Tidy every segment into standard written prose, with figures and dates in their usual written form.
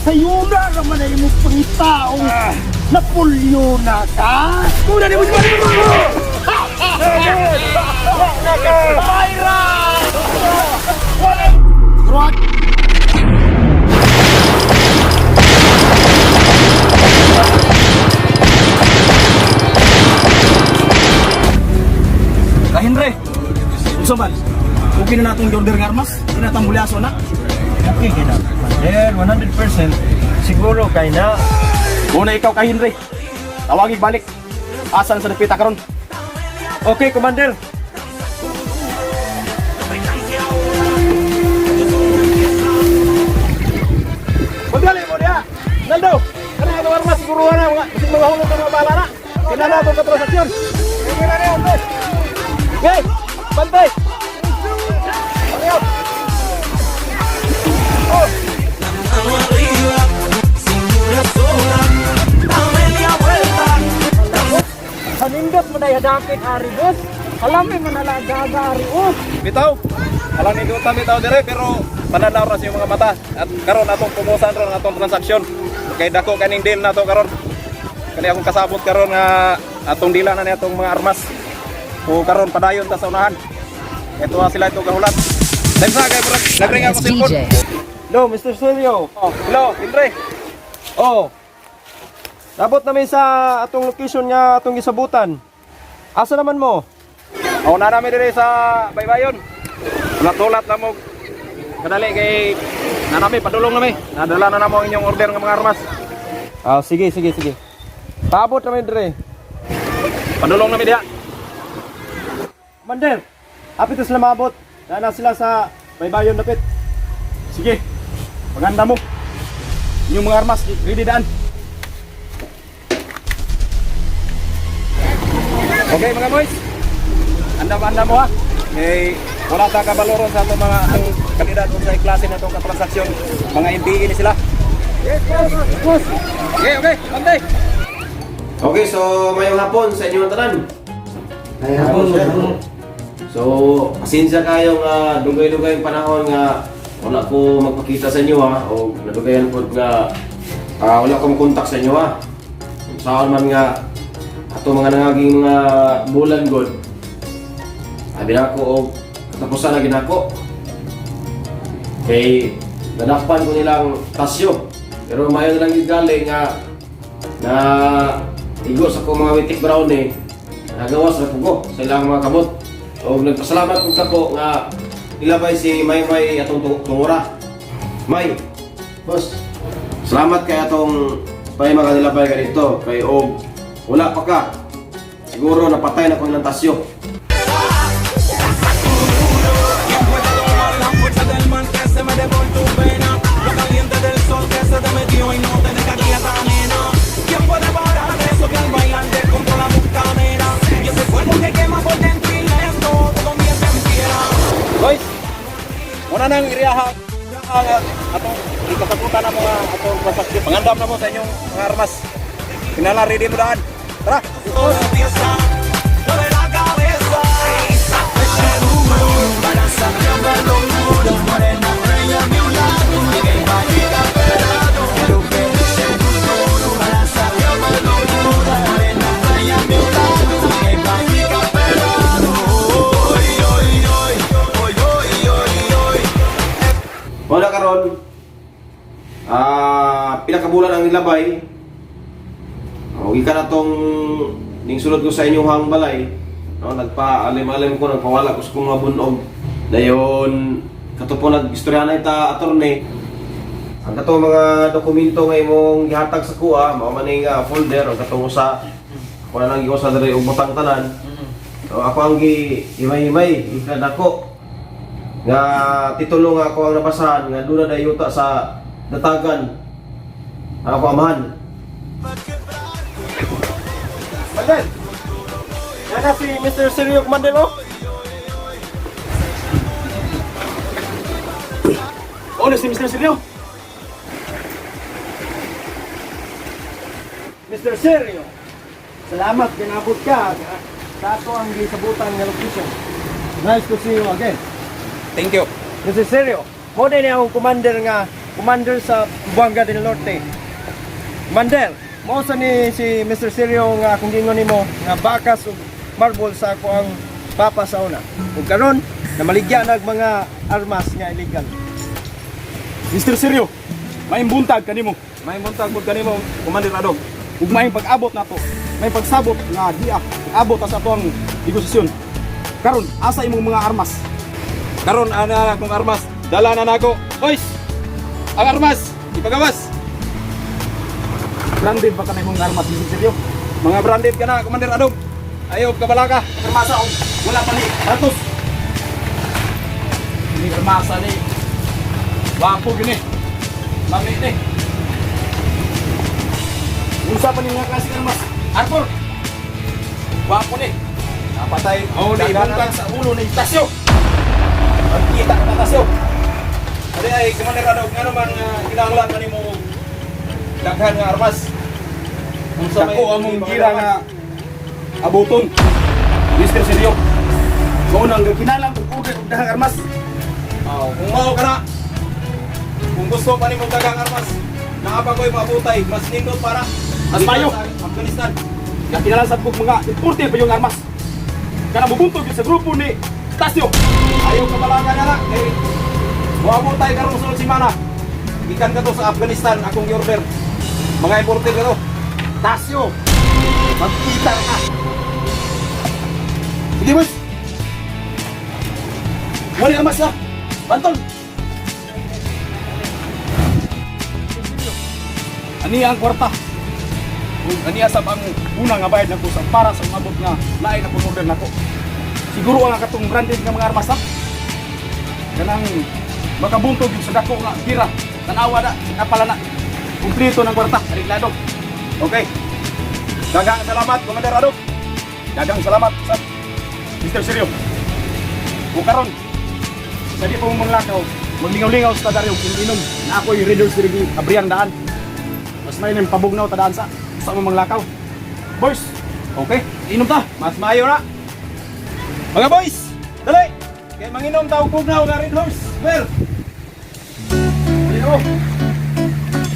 Sayuna naman na imong pangitaong Napolyo na ka? Muna di mo siya mo! Mayra! What? Henry, unsa man? Okay na natong order ng armas? Hindi na natang bulyaso na? Okay, kina. There, 100% siguro kay na. Muna ikaw kay Henry. Tawagig balik. Asan sa napita karon? Okay, Commander. Magdali mo dia. Naldo, kana ang armas siguro na mga hulog ng mga bala na. Kinala itong katransaksyon. Hindi na rin, hombre. Okay, bantay. Ayaw. Oh. Sanindot mo na yadapit ari boss. Kalami mo na lagaga ari oh. Bitaw. Alam ni Duta bitaw dire pero pananaw ra sa iyong mga mata at karon atong pumusan ron atong transaksyon. Kay dako kaning deal nato karon. Kani akong kasabot karon nga atong dila na ni atong mga armas. O karon padayon ta sa unahan. Ito sila ito kahulat. Dahil sa kay bro, nagring ako cellphone. Hello, Mr. Sergio. Oh, hello, Henry. Oh. Nabot namin sa atong location nga atong gisabutan. Asa naman mo? Ako na namin dire sa Baybayon. Tulat-tulat na mo. Kadali kay na namin padulong namin. Nadala na namo ang inyong order ng mga armas. Ah, sige. Paabot namin dire. Padulong namin diha. Commander, apit na sila maabot. Nana sila sa Baybayon dapit. Sige. Maganda mo. Inyong mga armas ready daan. Okay mga boys. Anda mo ha. Eh wala ta kabaloron sa ato mga ang kandidato sa klase na itong katransaksyon. Mga MBE ni sila. Yes, boss. Okay, bantay. Okay, so mayong hapon sa inyong tanan. Mayong hapon, sir. So, pasensya kayo nga dugay-dugay ang panahon nga wala ko magpakita sa inyo ha o nadugayan po nga wala ko makontak sa inyo ha. Kung saan man nga ato mga nangaging mga bulan god. Abi na ko og katapusan na ginako. Kay nadakpan ko nilang tasyo. Pero mayon lang yung galing nga na igos ako mga witik brown eh. Nagawas na ko sa ilang mga kamot. O nagpasalamat kong kako nga ilabay si May atong tungura. May, boss, salamat kay atong pay mga nilabay ka dito. Kay og wala pa ka. Siguro napatay na ko ng tasyo. Boys, muna nang iriyaha atong ikasagutan na mga atong transaksyon. Pangandam na mo sa inyong mga armas. Kinala ready mo daan. Tara! Wala karon. Pila ka bulan ang nilabay. Ika na tong ning sulod ko sa inyong hang balay. No, nagpa-alim-alim ko, nagpawala ko sa kong mabunog. Dayon katupo nag-istorya na ita attorney. Ang kato mga dokumento nga imong gihatag sa kuha, mao man ning folder ang katong usa. Ako na lang giusa diri og butang tanan. So ako ang himay-himay ika nako. Nga titulo nga ako ang nabasahan nga duna dayuta sa datagan. Ako amahan. Commander. Nana si Mr. Sergio Commander oh. Ano si Mr. Sergio? Mr. Sergio. Salamat ginabot ka. Sa ato ang gisabutan nga location. Nice to see you again. Thank you. Mr. Sergio, mo din akong commander nga commander sa Buanga del Norte. Commander, mao sa ni si Mr. Sergio nga kung gingon nimo nga bakas ug marble sa ako ang papa sa una. Ug karon na maligya nag mga armas nga illegal. Mr. Sergio, may buntag kanimo. May muntag pud kanimo, Commander Adog. Ug may pag-abot nato. May pagsabot nga diya abot sa ato ang negosasyon. Karon, asa imong mga armas? Karon ana akong armas, dala na nako. Boys, ang armas, ipagawas. Branded ba ka na imong armas, Mr. Sergio? Mga branded ka na, Commander Adog. Ayaw ka balaka. Armasa og wala pa ni ratos. Ini armasa ni. Wapo gini. Mami ni. Unsa pa ni nga klase ng armas? Armor. Wapo ni. Napatay. Oh, ni buntag sa ulo ni Tasyo. Pagkita ka na Tasyo. Adi ay Commander Adog, nga naman kinahanglan kanimo daghan nga armas. Unsa may Dako among gira nga abuton. Mr. Sergio. Mao nang kinalang og ugat og dahang armas. Kung mao ka na, kung gusto pa nimo dagang armas, naapa ko'y mabutay, mas nindot para Mas mayo. sa Afghanistan. Nga kinalansad ko mga importer pa yung armas. Kana bubuntog yun sa grupo ni Tasyo. Ayaw ka balaka na na, kay mabutay karong sunod simana. Ikan ka to sa Afghanistan, akong order. Mga importer ka to. Tasyo. Magkita ka. Sige boss. Wala armas na. Bantol. Ani ang kwarta. Kung aniya sab ang unang nga bayad nako sa para sa mabot nga lain na order nako. Siguro ang katong branded nga mga armas ha. Kanang makabuntog yung sa dako nga gira. Tanawa na, kapala na. Kumplito ng kwarta, ariglado. Okay. Dagang salamat, Commander Adog. Dagang salamat sa Mr. Sergio. O karon, sa di pa mo manglakaw, maglingaw-lingaw sa tadaryo, inom na ako'y readers dirigi abriang daan. Mas may nang pabugnaw ta daan sa mo manglakaw. Boys, okay, inom ta. Mas mayo na. Mga boys, dali. Kay manginom tao pugnaw nga Red Horse. Well, Ayun,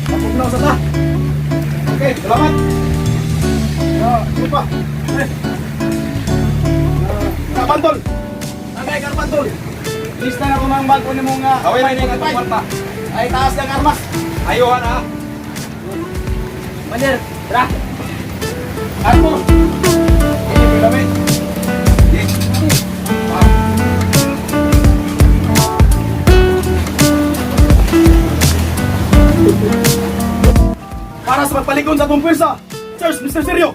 pabugnaw sa ta. okay, salamat. Ano pa? Kapantol! Nagay karpantol! Lista na ko ng bago ni mong Away na ng yung kwarta. ay taas ng armas. Ayuhan ha. Mander, tara! Armo! Ini pilamit. Para sa magpalikon sa atong pwersa, Cheers, Mr. Sergio!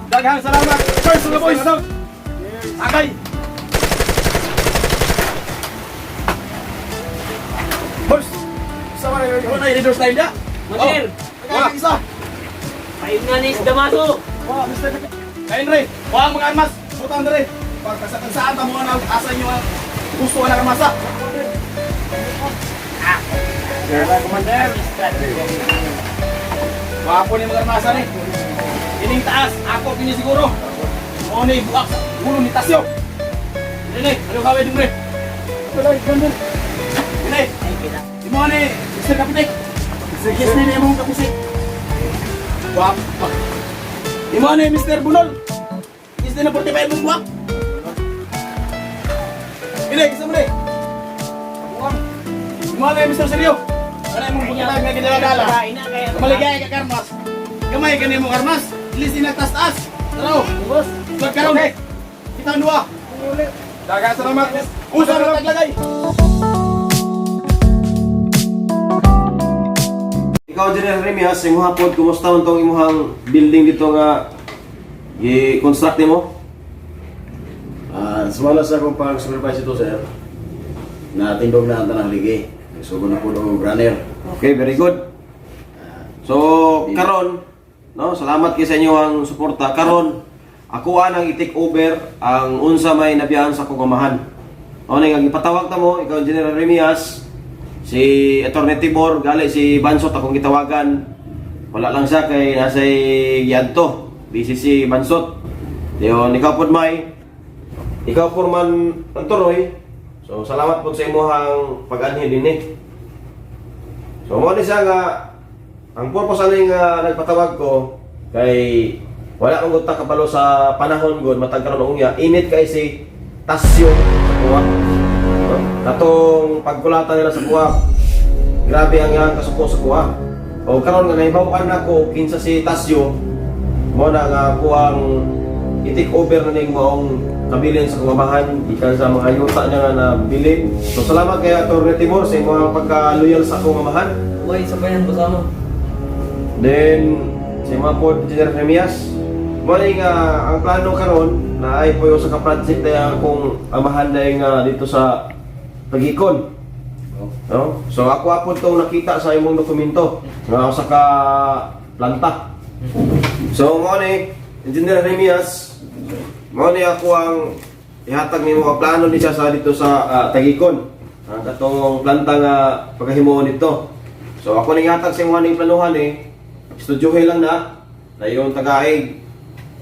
Daghang salamat! Cheers, mga boys! Akay! Boys! Sa mga readers tayo niya? Mander, Akay, isa! pain nga ni Damaso. Wah, Mr. Kain Ray, wah mga armas, butang Ray. Pagkasatan saan tamo nga asa nyo ang gusto ka ng armasa. Kaya Commander. Wapo ni mga armasa ni. Ining taas, ako kini siguro. O ni buak sa ulo ni Tasyo. Ini, ano kaway din Ray? Wala, Commander. Ini, di mo ni Mr. Kapitek. Sige, ni mong kapusik. Wap. Di mo ni Mr. Bunol. Isda na 45 mong buwak. Ini, kisah mo ni. Di mo ni Mr. Sergio. Ano yung mong 45 nga ginala-dala? Maligaya ka karmas. Gamay ka mong armas. Ilis inagtas-taas. Taraw. Boss, Magkaroon. Kita ang dua. Dagang salamat. Usa na taglagay. Ikaw, General Remias, imong hapon, kumusta man tong imong building dito nga i-construct nimo? Sumala sa akong pang-supervise ito, sir. Natindog na ang tanang ligi. Sugo na po ng runner. Okay, very good. So, karon, no, salamat kay sa inyo ang suporta. Karon, ako ang i-take over ang unsa may nabiyahan sa kong amahan. O nga ipatawag ta mo, ikaw General Remias, si Attorney Tibor, gali si Bansot akong gitawagan. Wala lang siya kay nasa Gianto, BCC Bansot. Diyon, ikaw pod may ikaw Foreman Antoroy. So salamat po sa imong pag-anhin dinhi. So mo ni siya nga ang purpose ani nga nagpatawag ko kay wala akong gutak kabalo sa panahon gud matag karon unya init kay si Tasyo sa kuha. No? Katong pagkulatan nila sa kuha. Grabe ang iyang kasuko sa kuha. O karon nga nahibaw-an nako kinsa si Tasyo mo na nga kuang i-take over na ning maong kabilin sa kumamahan ikan sa mga yuta niya nga na bilin. So salamat kay Atty. Timor sa mga pagka-loyal sa kumamahan. Uy, sabayan ba mo? Then si mga pod Engineer Remias mo nga ang plano karon na ay po sa ka-project na akong amahan na dito sa Tagikon. No? So ako apod itong nakita sa imong dokumento nga sa ka planta. So mo ni Engineer Remias mo ni ako ang ihatag ni mga plano ni siya sa dito sa Tagikon. Ang katong planta nga pagkahimuon dito. So ako ning ihatag sa mga ning planuhan studyohe lang na yung tagaig.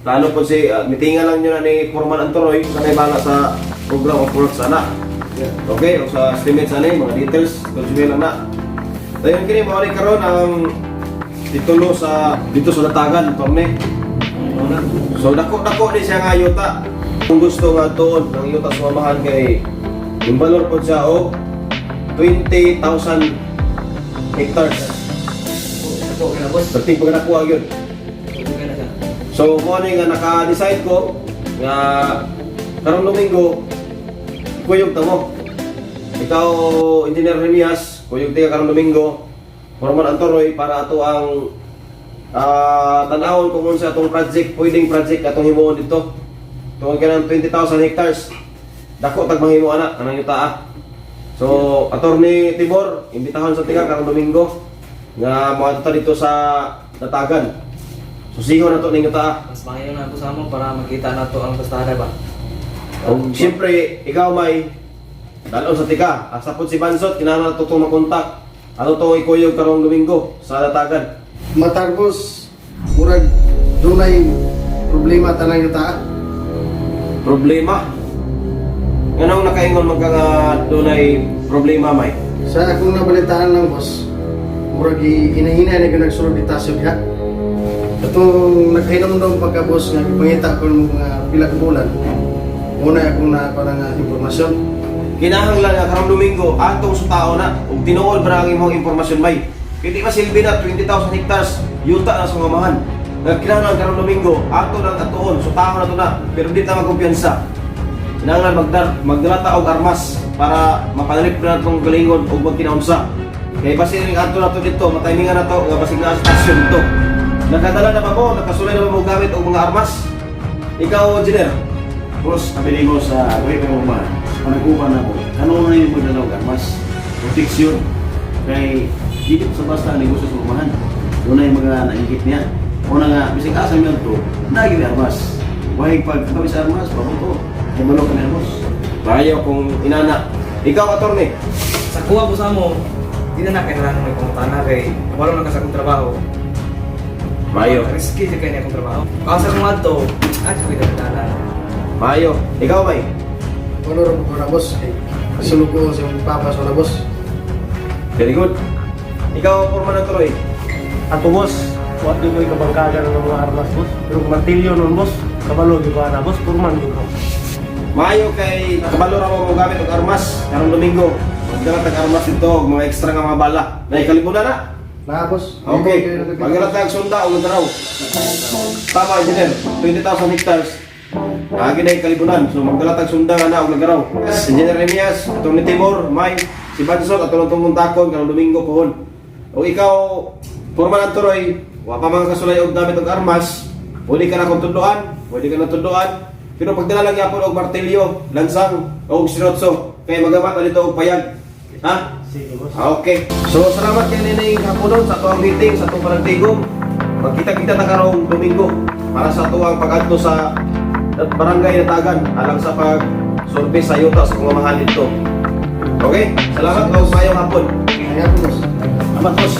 Plano po si mitingan lang nyo na ni Foreman Antoroy na may bala sa program of work sana. Okay, o sa estimate sana mga details, studyohe lang na. Dayon kini mo rin karon ang titulo sa dito sa Latagan, Torne. So dako ni siya nga yuta. Kung gusto nga tuon ng yuta sa mamahan kay yung valor po siya o 20,000 hectares. Ako na boss. Berting pag nakuha yun. Okay na siya. So kung ano nga naka-decide ko nga karong Domingo kuyog tamo. Ikaw Engineer Remias, kuyog ti karong Domingo. Foreman Antoroy para ato ang tanawon kung sa atong project, pwedeng project atong himuon dito. Tungod ka ng 20,000 hectares. Dako tag manghimo ana kanang yuta. So Atty. Timor, imbitahon sa tinga karong Domingo nga mo ato dito sa Latagan. Susiho na to ning yuta. Mas mangayon na po sa mo para makita na to ang pastada ba. O siyempre, ikaw may dalon sa tika. Asa po si Bansot, kinahanglan to itong makontak. Ano to ikuyog karong Domingo sa Latagan? Matarbos, murag dunay problema tanang yuta. Problema? Anong nakaingon magka dunay problema, may? Sa akong nabalitaan lang, boss, murag hinahinay na nagsulod ni Tasyo diha. Itong naghinom daw pagka boss nga ipangita ko ng mga pila ka bulan. Muna akong na parang impormasyon. Kinahanglan nga karong Domingo atong sutao na ug tinuod ba ang imong impormasyon, may? Hindi masilbi na 20,000 hectares yuta na sa mamahan. Kinahanglan karong Domingo ato nang atuon sutao na to na pero di ta magkumpiyansa. Kinahanglan magdala ta og armas para mapanalip na itong galingon ug magkinaunsa. Kaya basig ring ato na to dito, matimingan na to nga basig na stasyon dito. Nakadala na ba mo? Nakasulay na ba mo gamit og mga armas? Ikaw, Engineer? Boss, kami mo sa way ka mo ba? Panag-uban na po. Ano na yung magdalaw ka? Mas proteksyon. Kay dito sa basta negosyo sa umahan. Doon na yung mga naingkit niya. Una nga, bisig asam yan to, naging armas. Huwag pagkakawin sa armas, pabuto. Kumalo ka na boss. Bayo kung inana. Ikaw, Atty. Sa kuha po sa mo, di na kailangan may pangutana kay wala na kasi akong trabaho. Bayo. Risky siya kaya akong trabaho. Kasi kung ato, ay siya pwede na. Bayo. Ikaw, may? Ano rin ko na, boss? Sulog ko sa papa sa na, boss. Very good. Ikaw, Foreman Antoroy. Ato boss, what do mo kabangkagan ng mga armas boss? Pero kung martilyo nun boss, kabalo di ba na boss? Purman di ba? Maayo kay kabalo ra mo gamit og armas karong Domingo. Magdala tag armas dito og mga extra nga mga bala. Naikalibunan na. Na, boss. Okay. Magdala tag sunda og daraw. Tama, Engineer. 20,000 hectares. Agi na kalibunan. So magdala tag sunda nga na og nagaraw. Engineer Remias, Atty. Timor, May, si Bansot at tulong muntakon karong Domingo pohon. O ikaw, Foreman Antoroy, wa pa man kasulay og gamit og armas. Pwede ka na kong tunduan, pwede ka na tunduan. Pero pagdala lang yapon og martilyo, lansang, o sinotso, kaya magamat na dito og payag. Ha? Sige boss. Okay. So, salamat kay Neneng Haponon sa tuwang meeting, sa tuwang panagtigom. Magkita-kita na karong Domingo para sa tuwang pag-adto sa barangay Latagan alang sa pag-survey sa yuta sa kumamahan dito. Okay? Salamat o mayong hapon. Kaya po, boss. Salamat, boss.